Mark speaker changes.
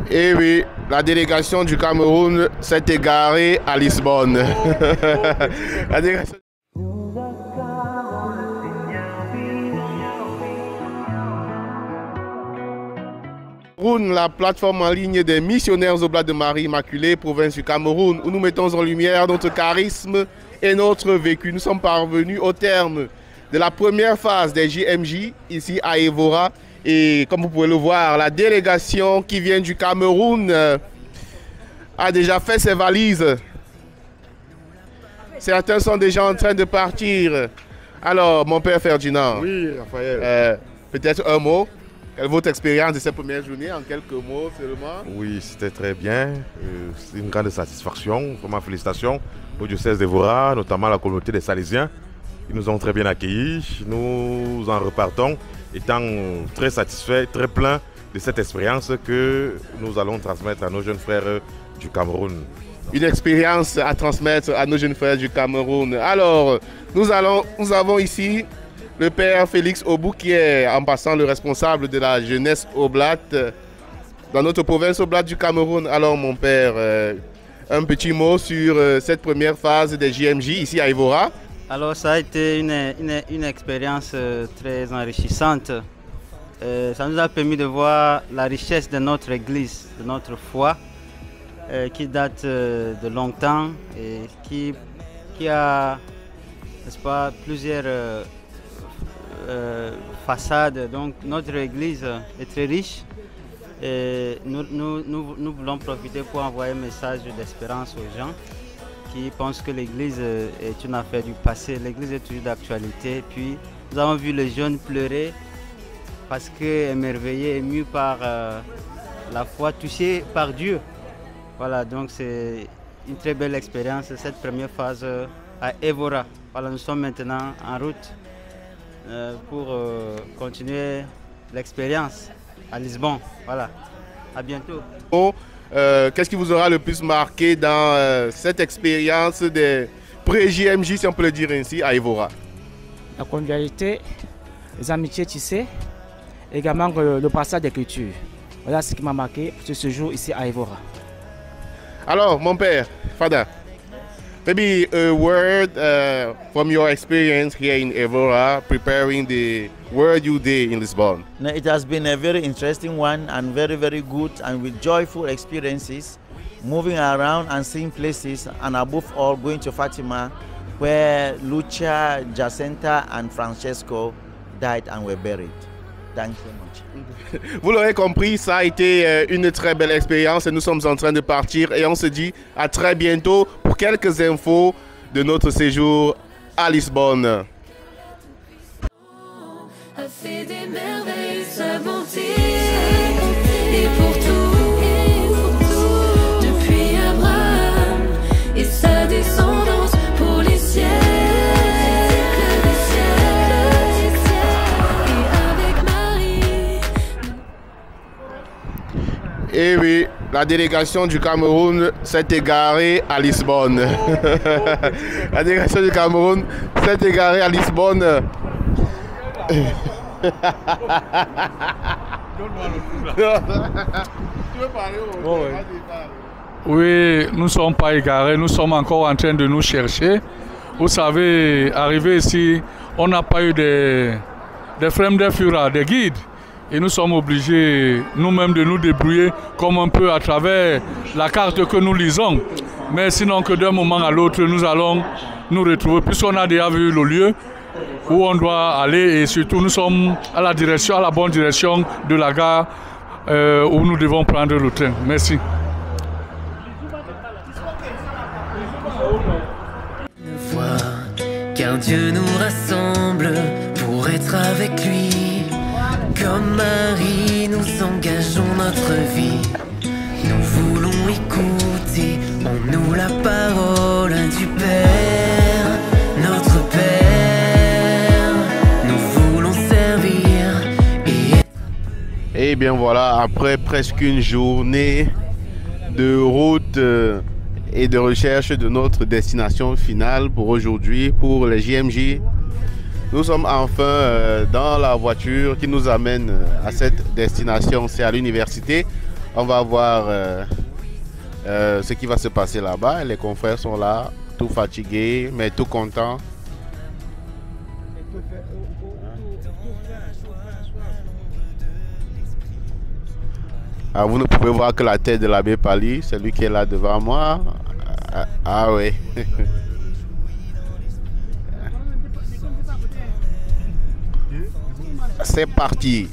Speaker 1: Et oui, la délégation du Cameroun s'est égarée à Lisbonne. La délégation... La plateforme en ligne des missionnaires Oblat de Marie Immaculée, province du Cameroun, où nous mettons en lumière notre charisme et notre vécu. Nous sommes parvenus au terme de la première phase des JMJ ici à Évora. Et comme vous pouvez le voir, la délégation qui vient du Cameroun a déjà fait ses valises. Certains sont déjà en train de partir. Alors, mon père Ferdinand,
Speaker 2: oui, Raphaël,
Speaker 1: peut-être un mot. Quelle est votre expérience de cette première journée en quelques mots seulement?
Speaker 2: Oui, c'était très bien. C'est une grande satisfaction. Vraiment félicitations au diocèse d'Évora, notamment à la communauté des Salésiens. Ils nous ont très bien accueillis. Nous en repartons étant très satisfaits, très pleins de cette expérience que nous allons transmettre à nos jeunes frères du Cameroun.
Speaker 1: Une expérience à transmettre à nos jeunes frères du Cameroun. Alors, nous avons ici le père Félix Obou, qui est en passant le responsable de la jeunesse oblate dans notre province oblate du Cameroun. Alors mon père, un petit mot sur cette première phase des JMJ ici à Évora.
Speaker 3: Alors ça a été une expérience très enrichissante. Ça nous a permis de voir la richesse de notre église, de notre foi, qui date de longtemps et qui a, n'est-ce pas, plusieurs façades. Donc notre église est très riche et nous voulons profiter pour envoyer un message d'espérance aux gens qui pensent que l'église est une affaire du passé. L'église est toujours d'actualité. Puis nous avons vu les jeunes pleurer parce qu'émerveillés, émus par la foi, touchés par Dieu. Voilà, donc c'est une très belle expérience, cette première phase à Évora. Voilà, nous sommes maintenant en route pour continuer l'expérience à Lisbonne. Voilà, à bientôt.
Speaker 1: Qu'est-ce qui vous aura le plus marqué dans cette expérience des pré-JMJ, si on peut le dire ainsi, à Évora?
Speaker 4: La convivialité, les amitiés tissées, également le passage des cultures. Voilà ce qui m'a marqué ce séjour ici à Évora.
Speaker 1: Alors, mon père, Fada, maybe a word from your experience here in Évora, preparing the World Youth Day in Lisbon.
Speaker 5: It has been a very interesting one and very, very good and with joyful experiences, moving around and seeing places, and above all going to Fatima, where Lucia, Jacinta and Francesco died and were buried. Thank you much.
Speaker 1: Vous l'aurez compris, ça a été une très belle expérience et nous sommes en train de partir et on se dit à très bientôt pour quelques infos de notre séjour à Lisbonne.
Speaker 6: A fait des merveilles, sa bonté, et pour tout, depuis Abraham et sa descendance pour les siècles des siècles, et avec Marie.
Speaker 1: Et oui, la délégation du Cameroun s'est égarée à Lisbonne. La délégation du Cameroun s'est égarée à Lisbonne. Tu veux parler au
Speaker 7: Oui, nous ne sommes pas égarés, nous sommes encore en train de nous chercher. Vous savez, arrivé ici, on n'a pas eu des frères de Fura, des guides. Et nous sommes obligés nous-mêmes de nous débrouiller comme un peu à travers la carte que nous lisons. Mais sinon que d'un moment à l'autre, nous allons nous retrouver, puisqu'on a déjà vu le lieu où on doit aller et surtout nous sommes à la bonne direction de la gare où nous devons prendre le train. Merci.
Speaker 6: Car Dieu nous rassemble pour être avec lui. Comme Marie, nous engageons notre vie. Nous voulons écouter en nous la parole du Père, notre Père. Nous voulons servir
Speaker 1: et bien voilà, après presque une journée de route et de recherche de notre destination finale pour aujourd'hui, pour les JMJ, nous sommes enfin dans la voiture qui nous amène à cette destination, c'est à l'université. On va voir ce qui va se passer là-bas. Les confrères sont là, tout fatigués, mais tout contents. Ah, vous ne pouvez voir que la tête de l'abbé Pali, celui qui est là devant moi. Ah oui. C'est parti.